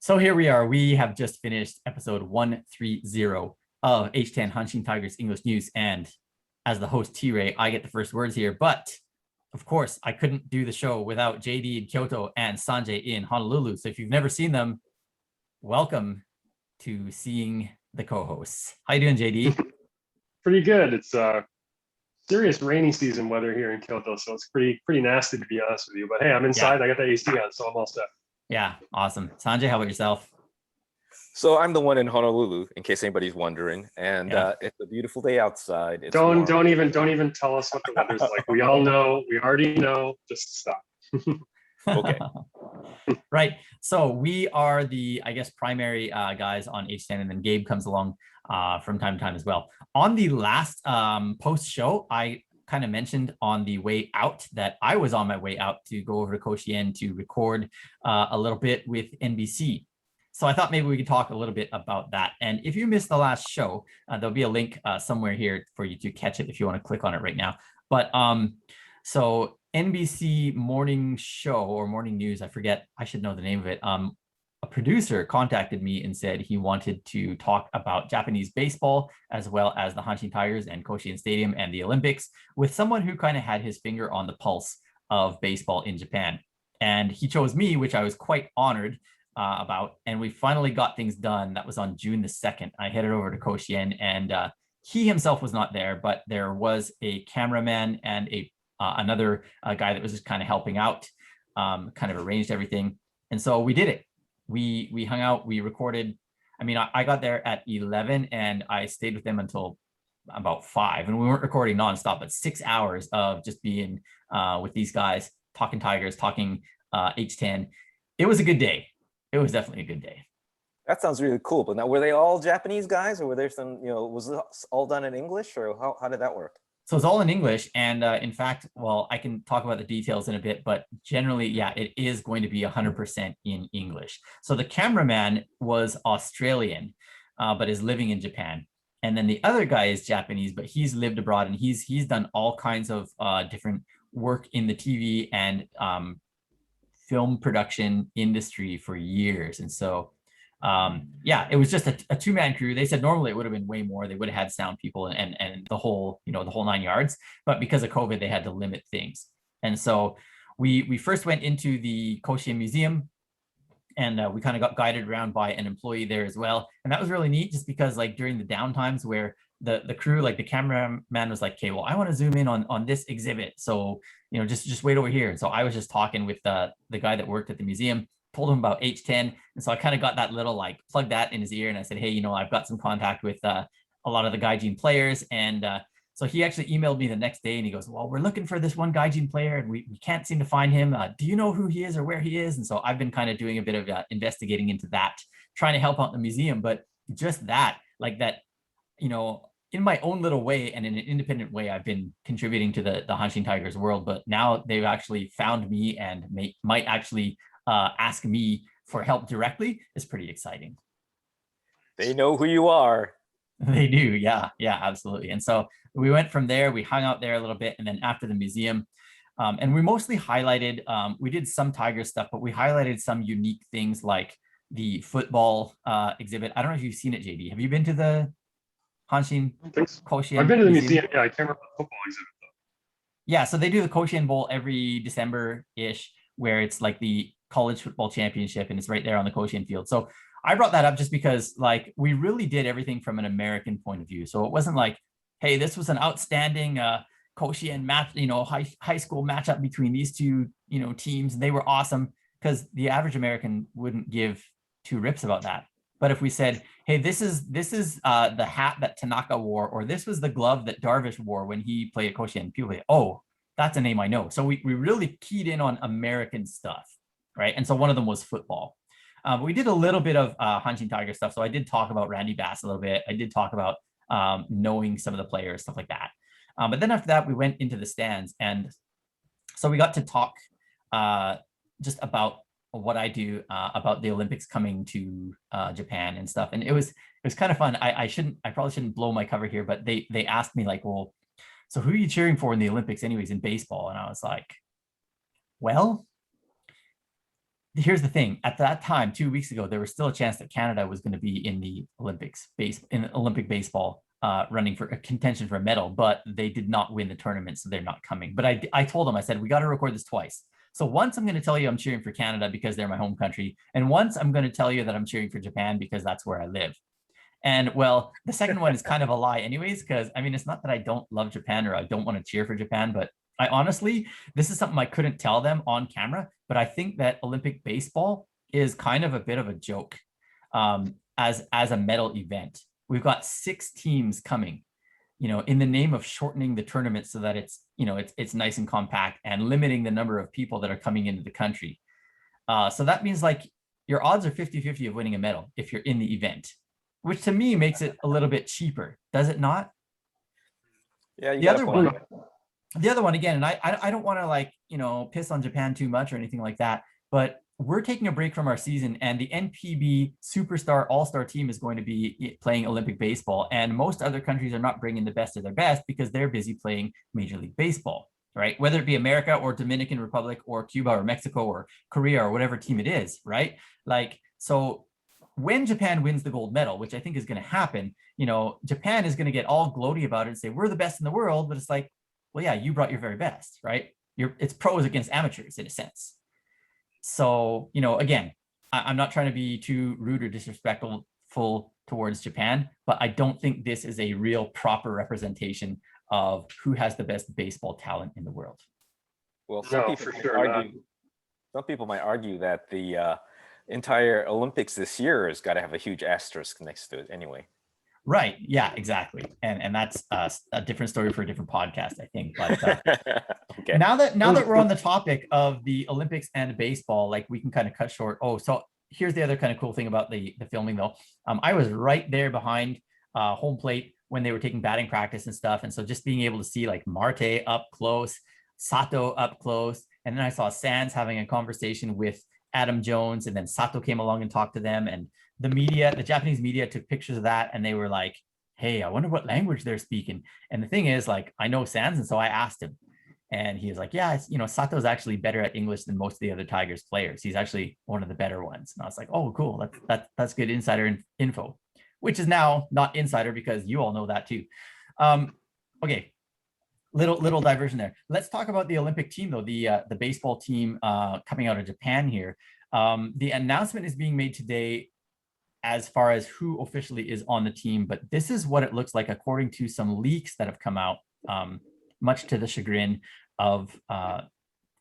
So here we are. We have just finished episode 130 of H10 Hanshin Tigers English News. And as the host, T-Ray, I get the first words here. But of course, I couldn't do the show without JD in Kyoto and Sanjay in Honolulu. So if you've never seen them, welcome to seeing the co-hosts. How you doing, JD? Pretty good. It's serious rainy season weather here in Kyoto, so it's pretty nasty to be honest with you. But hey, I'm inside. Yeah. I got the AC on, so I'm all set. Yeah, awesome. Sanjay, how about yourself? So I'm the one in Honolulu, in case anybody's wondering, and it's a beautiful day outside. It's Don't warm. even tell us what the weather's like. We all know. We already know. Just stop. Okay. Right. So we are the, I guess, primary guys on H10, and then Gabe comes along from time to time as well. On the last post show, I kind of mentioned on the way out that I was on my way out to go over to Koshien to record a little bit with NBC. So I thought maybe we could talk a little bit about that. And if you missed the last show, there'll be a link somewhere here for you to catch it if you want to click on it right now. But so NBC morning show or morning news, I forget, I should know the name of it. A producer contacted me and said he wanted to talk about Japanese baseball as well as the Hanshin Tigers and Koshien Stadium and the Olympics with someone who kind of had his finger on the pulse of baseball in Japan. And he chose me, which I was quite honored about. And we finally got things done. That was on June the 2nd. I headed over to Koshien, and he himself was not there, but there was a cameraman and another guy that was just kind of helping out, kind of arranged everything. And so we did it. We hung out, we recorded. I mean, I got there at 11 and I stayed with them until about 5. And we weren't recording nonstop, but 6 hours of just being with these guys, talking Tigers, talking H10. It was a good day. It was definitely a good day. That sounds really cool. But now, were they all Japanese guys, or were there some, was it all done in English, or how did that work? So it's all in English. And in fact, well, I can talk about the details in a bit, but generally, yeah, it is going to be 100% in English. So the cameraman was Australian, but is living in Japan. And then the other guy is Japanese, but he's lived abroad and he's done all kinds of different work in the TV and film production industry for years. And so yeah, it was just a two-man crew. They said normally it would have been way more. They would have had sound people and the whole, the whole 9 yards, but because of COVID, they had to limit things. And so we first went into the Koshien Museum, and we kind of got guided around by an employee there as well. And that was really neat, just because like during the downtimes where the crew, like the cameraman was like, okay, well, I want to zoom in on this exhibit. So, just wait over here. And so I was just talking with the guy that worked at the museum, told him about H10. And so I kind of got that little, like, plug that in his ear. And I said, hey, I've got some contact with a lot of the Gaijin players. And so he actually emailed me the next day and he goes, well, we're looking for this one Gaijin player and we can't seem to find him. Do you know who he is or where he is? And so I've been kind of doing a bit of investigating into that, trying to help out the museum. But just that, like that, in my own little way and in an independent way, I've been contributing to the Hanshin Tigers world. But now they've actually found me and might actually ask me for help directly is pretty exciting. They know who you are. They do. Yeah, absolutely. And so we went from there, we hung out there a little bit. And then after the museum, and we mostly highlighted, we did some Tiger stuff, but we highlighted some unique things like the football exhibit. I don't know if you've seen it, JD. Have you been to the Hanshin Koshien? I've been to the museum. Yeah, I can't remember the football exhibit though. Yeah, so they do the Koshien Bowl every December-ish, where it's like the college football championship, and it's right there on the Koshien field. So I brought that up just because, like, we really did everything from an American point of view. So it wasn't like, hey, this was an outstanding Koshien match, high school matchup between these two, teams, and they were awesome, because the average American wouldn't give two rips about that. But if we said, hey, this is the hat that Tanaka wore, or this was the glove that Darvish wore when he played at Koshien, people say, oh, that's a name I know. So we really keyed in on American stuff, right? And so one of them was football. We did a little bit of Hanshin Tiger stuff. So I did talk about Randy Bass a little bit. I did talk about knowing some of the players, stuff like that. But then after that, we went into the stands. And so we got to talk just about what I do about the Olympics coming to Japan and stuff. And it was kind of fun. I probably shouldn't blow my cover here, but they asked me like, well, so who are you cheering for in the Olympics anyways in baseball? And I was like, well, here's the thing. At that time, 2 weeks ago, there was still a chance that Canada was going to be in the Olympic baseball, running for a contention for a medal, but they did not win the tournament, so they're not coming. But I told them, I said, we got to record this twice. So once I'm going to tell you I'm cheering for Canada because they're my home country, and once I'm going to tell you that I'm cheering for Japan because that's where I live. And well, the second one is kind of a lie anyways, because I mean, it's not that I don't love Japan or I don't want to cheer for Japan, but I honestly, this is something I couldn't tell them on camera, but I think that Olympic baseball is kind of a bit of a joke, as a medal event. We've got 6 teams coming, in the name of shortening the tournament so that it's nice and compact and limiting the number of people that are coming into the country. So that means like your odds are 50-50 of winning a medal if you're in the event, which to me makes it a little bit cheaper. Does it not? Yeah, you The got other a point. the other one again, and I don't want to like, piss on Japan too much or anything like that, but we're taking a break from our season and the NPB superstar all-star team is going to be playing Olympic baseball, and most other countries are not bringing the best of their best because they're busy playing Major League Baseball, right? Whether it be America or Dominican Republic or Cuba or Mexico or Korea or whatever team it is, right? Like, so when Japan wins the gold medal, which I think is going to happen, Japan is going to get all gloaty about it and say, we're the best in the world. But it's like, well, yeah, you brought your very best, right? It's pros against amateurs in a sense. So, again, I'm not trying to be too rude or disrespectful towards Japan, but I don't think this is a real proper representation of who has the best baseball talent in the world. Well, some people might argue that the entire Olympics this year has got to have a huge asterisk next to it anyway. Right. Yeah, exactly. And that's a different story for a different podcast, I think. But okay. Now that we're on the topic of the Olympics and baseball, like we can kind of cut short. Oh, so here's the other kind of cool thing about the filming though. I was right there behind home plate when they were taking batting practice and stuff. And so just being able to see like Marte up close, Sato up close, and then I saw Sands having a conversation with Adam Jones, and then Sato came along and talked to them, and the Japanese media took pictures of that, and they were like, hey, I wonder what language they're speaking. And the thing is, like, I know Sands, and so I asked him, and he was like, yeah, Sato's actually better at English than most of the other Tigers players. He's actually one of the better ones. And I was like, oh, cool. That's good insider info, which is now not insider because you all know that too. Okay. Little diversion there. Let's talk about the Olympic team though, the baseball team coming out of Japan here. The announcement is being made today as far as who officially is on the team, but this is what it looks like according to some leaks that have come out, much to the chagrin of I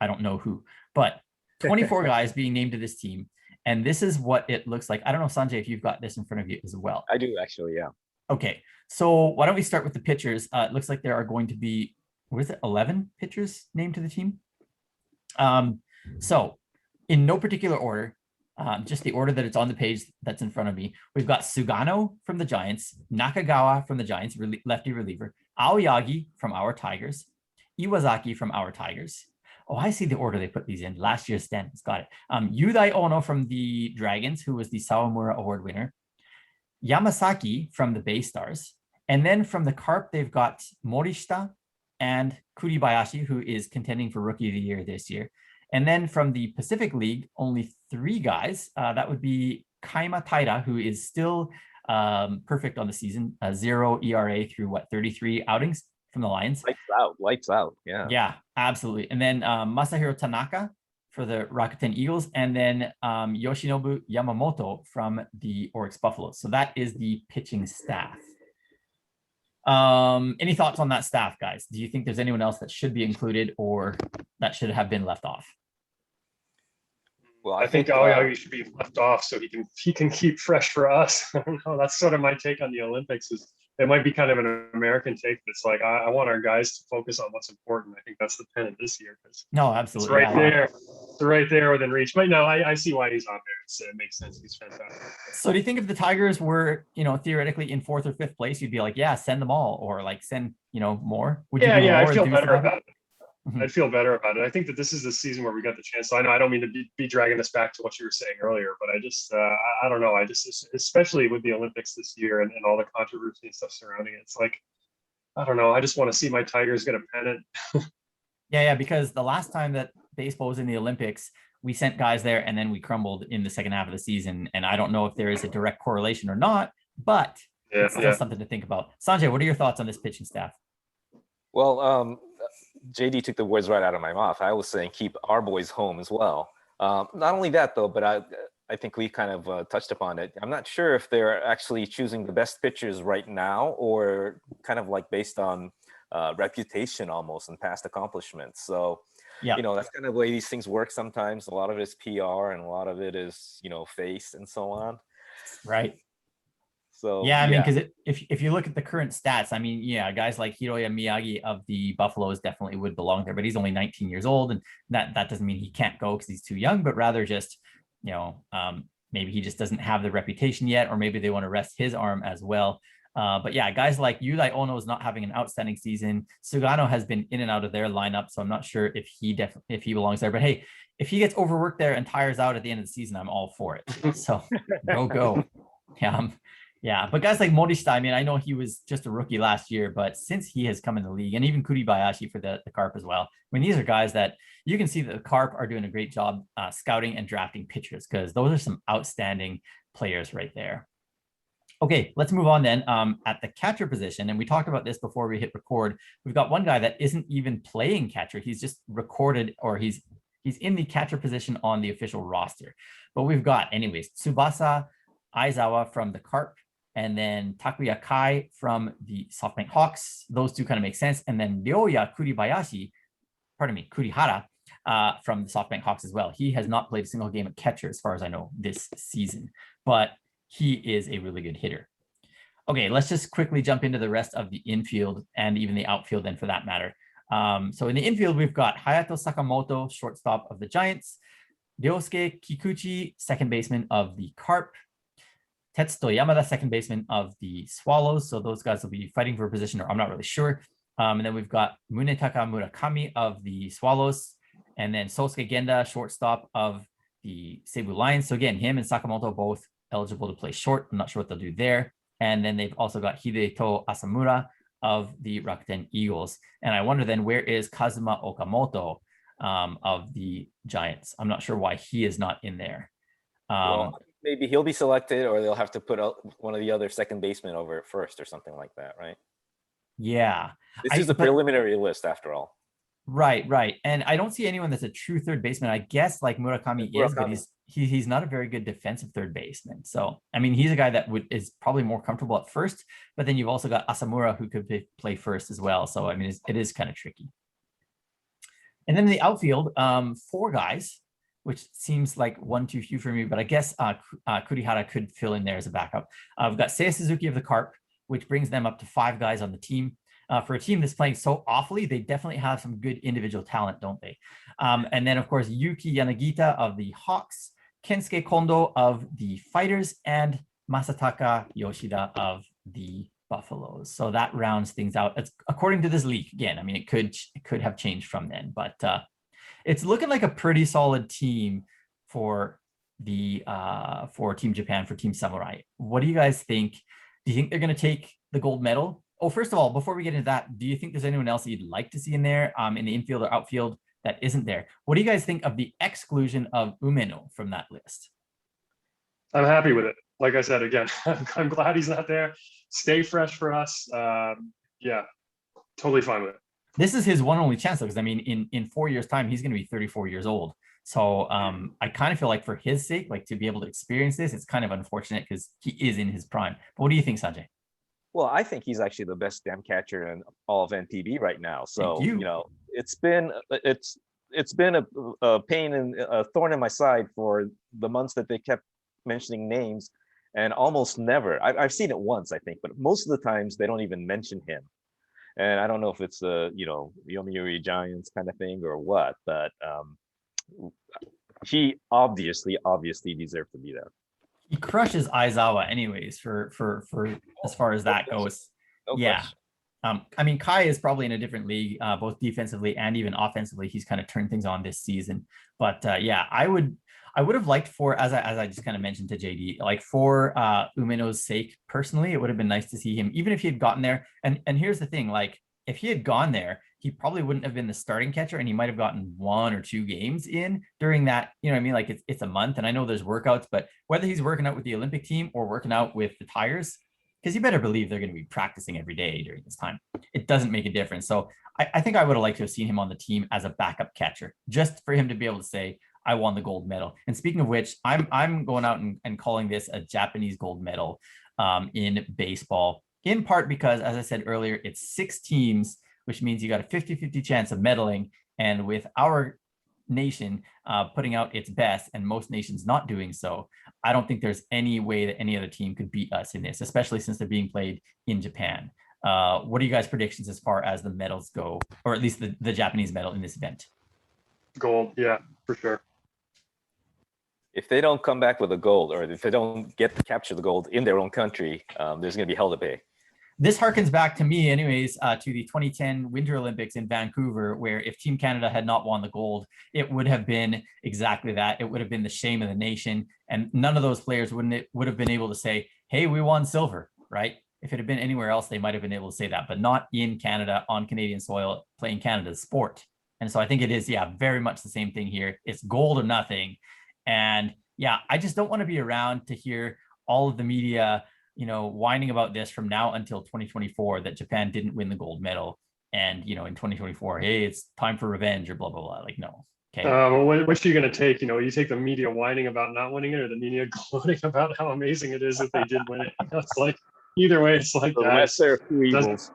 don't know who, but 24 guys being named to this team. And this is what it looks like. I don't know, Sanjay, if you've got this in front of you as well. I do actually, yeah. Okay, so why don't we start with the pitchers? It looks like there are going to be, 11 pitchers named to the team. So in no particular order, just the order that it's on the page that's in front of me, we've got Sugano from the Giants, Nakagawa from the Giants, lefty reliever, Aoyagi from our Tigers, Iwazaki from our Tigers. Oh, I see the order they put these in. Last year's standings, got it. Yudai Ono from the Dragons, who was the Sawamura Award winner, Yamasaki from the Bay Stars, and then from the Carp, they've got Morishita and Kuribayashi, who is contending for Rookie of the Year this year. And then from the Pacific League, only 3 guys. That would be Kaima Taira, who is still perfect on the season, 0 ERA through 33 outings from the Lions. Lights out. Yeah. Yeah, absolutely. And then Masahiro Tanaka for the Rakuten Eagles, and then Yoshinobu Yamamoto from the Oryx Buffaloes. So that is the pitching staff. Any thoughts on that staff, guys? Do you think there's anyone else that should be included or that should have been left off? Well, I think Aoyagi should be left off so he can keep fresh for us. I don't know. That's sort of my take on the Olympics. Is it might be kind of an American take. That's like I want our guys to focus on what's important. I think that's the pennant this year. No, absolutely. It's right there. It's right there within reach. But no, I see why he's on there. It makes sense. He's fantastic. So do you think if the Tigers were, theoretically in 4th or 5th place, you'd be like, yeah, send them all, or like send, more? Would you I feel better about it. Mm-hmm. I'd feel better about it. I think that this is the season where we got the chance. So I know I don't mean to be dragging us back to what you were saying earlier, but I just, I don't know. I just, especially with the Olympics this year and all the controversy and stuff surrounding it, it's like, I don't know. I just want to see my Tigers get a pennant. Yeah, because the last time that baseball was in the Olympics we sent guys there and then we crumbled in the second half of the season. And I don't know if there is a direct correlation or not, but it's still something to think about. Sanjay, what are your thoughts on this pitching staff? Well, JD took the words right out of my mouth. I was saying keep our boys home as well. Not only that, though, but I think we kind of touched upon it. I'm not sure if they're actually choosing the best pitchers right now or kind of like based on reputation almost and past accomplishments. So, that's kind of the way these things work sometimes. A lot of it is PR and a lot of it is, face and so on. Right. So yeah, I mean, because if you look at the current stats, I mean, guys like Hiroya Miyagi of the Buffaloes definitely would belong there, but he's only 19 years old, and that doesn't mean he can't go because he's too young, but rather just, maybe he just doesn't have the reputation yet, or maybe they want to rest his arm as well. But yeah, guys like Yudai Ono is not having an outstanding season. Sugano has been in and out of their lineup, so I'm not sure if he belongs there. But hey, if he gets overworked there and tires out at the end of the season, I'm all for it. So go. Yeah, but guys like Morishita, I mean, I know he was just a rookie last year, but since he has come in the league, and even Kuribayashi for the Carp as well, I mean, these are guys that you can see that the Carp are doing a great job scouting and drafting pitchers, because those are some outstanding players right there. Okay, let's move on then. At the catcher position, and we talked about this before we hit record, we've got one guy that isn't even playing catcher. He's just recorded, or he's in the catcher position on the official roster. But we've got, anyways, Tsubasa Aizawa from the Carp, and then Takuya Kai from the SoftBank Hawks. Those two kind of make sense. And then Ryoya Kurihara from the SoftBank Hawks as well. He has not played a single game at catcher as far as I know this season, but he is a really good hitter. Okay, let's just quickly jump into the rest of the infield and even the outfield then for that matter. So in the infield, we've got Hayato Sakamoto, shortstop of the Giants, Ryosuke Kikuchi, second baseman of the Carp, Tetsuto Yamada, second baseman of the Swallows. So those guys will be fighting for a position, or I'm not really sure. And then we've got Munetaka Murakami of the Swallows, and then Sosuke Genda, shortstop of the Seibu Lions. So again, him and Sakamoto both eligible to play short. I'm not sure what they'll do there. And then they've also got Hideto Asamura of the Rakuten Eagles. And I wonder then, where is Kazuma Okamoto of the Giants? I'm not sure why he is not in there. Well, maybe he'll be selected, or they'll have to put one of the other second basemen over at first or something like that, right? Yeah. This is a preliminary list after all. Right. And I don't see anyone that's a true third baseman. I guess like Murakami is, but he's not a very good defensive third baseman. So, I mean, he's a guy that is probably more comfortable at first, but then you've also got Asamura who could play first as well. So, I mean, it is kind of tricky. And then in the outfield, 4 guys, which seems like one too few for me, but I guess Kurihara could fill in there as a backup. We've got Seiya Suzuki of the Carp, which brings them up to 5 guys on the team. For a team that's playing so awfully, they definitely have some good individual talent, don't they? And then, of course, Yuki Yanagita of the Hawks, Kensuke Kondo of the Fighters, and Masataka Yoshida of the Buffaloes. So that rounds things out. It's according to this league. Again, I mean, it could have changed from then, but it's looking like a pretty solid team for Team Japan, for Team Samurai. What do you guys think? Do you think they're going to take the gold medal? Oh, first of all, before we get into that, do you think there's anyone else you'd like to see in there, in the infield or outfield, that isn't there? What do you guys think of the exclusion of Umeno from that list? I'm happy with it. Like I said, again, I'm glad he's not there. Stay fresh for us. Yeah, totally fine with it. This is his one only chance, though, because I mean, in 4 years' time, he's going to be 34 years old. So I kind of feel like for his sake, like to be able to experience this, it's kind of unfortunate because he is in his prime. But what do you think, Sanjay? Well, I think he's actually the best damn catcher in all of NPB right now. So it's been a pain and a thorn in my side for the months that they kept mentioning names, and almost never. I've seen it once, I think, but most of the times they don't even mention him. And I don't know if it's the Yomiuri Giants kind of thing or what, but he obviously deserved to be there. He crushes Aizawa anyways for as far as that goes. Yeah. I mean, Kai is probably in a different league, both defensively and even offensively. He's kind of turned things on this season. But yeah, I would have liked for, as I just kind of mentioned to JD, like for Umeno's sake, personally, it would have been nice to see him, even if he had gotten there. And here's the thing, like if he had gone there he probably wouldn't have been the starting catcher, and he might have gotten 1 or 2 games in during that, you know what I mean? Like it's a month, and I know there's workouts, but whether he's working out with the Olympic team or working out with the Tigers, because you better believe they're going to be practicing every day during this time, it doesn't make a difference. So I think I would have liked to have seen him on the team as a backup catcher, just for him to be able to say, I won the gold medal. And speaking of which, I'm going out and calling this a Japanese gold medal in baseball, in part because, as I said earlier, it's 6 teams, which means you got a 50-50 chance of medaling. And with our nation putting out its best and most nations not doing so, I don't think there's any way that any other team could beat us in this, especially since they're being played in Japan. What are you guys' predictions as far as the medals go, or at least the Japanese medal in this event? Gold, yeah, for sure. If they don't come back with a gold, or if they don't get to capture the gold in their own country, there's going to be hell to pay. This harkens back to me anyways, to the 2010 Winter Olympics in Vancouver, where if Team Canada had not won the gold, it would have been exactly that. It would have been the shame of the nation. And none of those players would have been able to say, hey, we won silver, right? If it had been anywhere else, they might have been able to say that, but not in Canada, on Canadian soil, playing Canada's sport. And so I think it is, yeah, very much the same thing here. It's gold or nothing. And yeah, I just don't want to be around to hear all of the media, you know, whining about this from now until 2024, that Japan didn't win the gold medal. And, you know, in 2024, hey, it's time for revenge or blah, blah, blah. Like, no. Okay. Well, which are you going to take? You know, you take the media whining about not winning it, or the media gloating about how amazing it is that they did win it. You know, it's like, either way, it's like The lesser of two evils.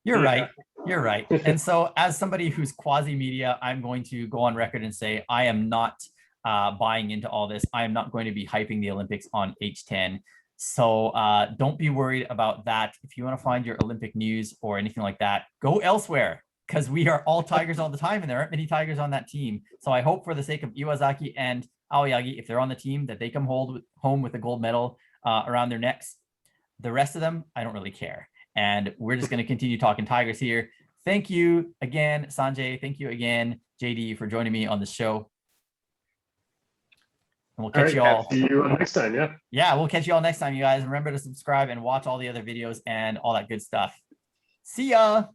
You're right. You're right. And so as somebody who's quasi-media, I'm going to go on record and say I am not buying into all this. I am not going to be hyping the Olympics on H10. So don't be worried about that. If you want to find your Olympic news or anything like that, go elsewhere, because we are all Tigers all the time, and there aren't many Tigers on that team. So I hope, for the sake of Iwazaki and Aoyagi, if they're on the team, that they come home with a gold medal around their necks. The rest of them, I don't really care. And we're just going to continue talking Tigers here. Thank you again, Sanjay. Thank you again, JD, for joining me on the show. And we'll catch you all. See you next time. Yeah. Yeah, we'll catch you all next time, you guys. Remember to subscribe and watch all the other videos and all that good stuff. See ya.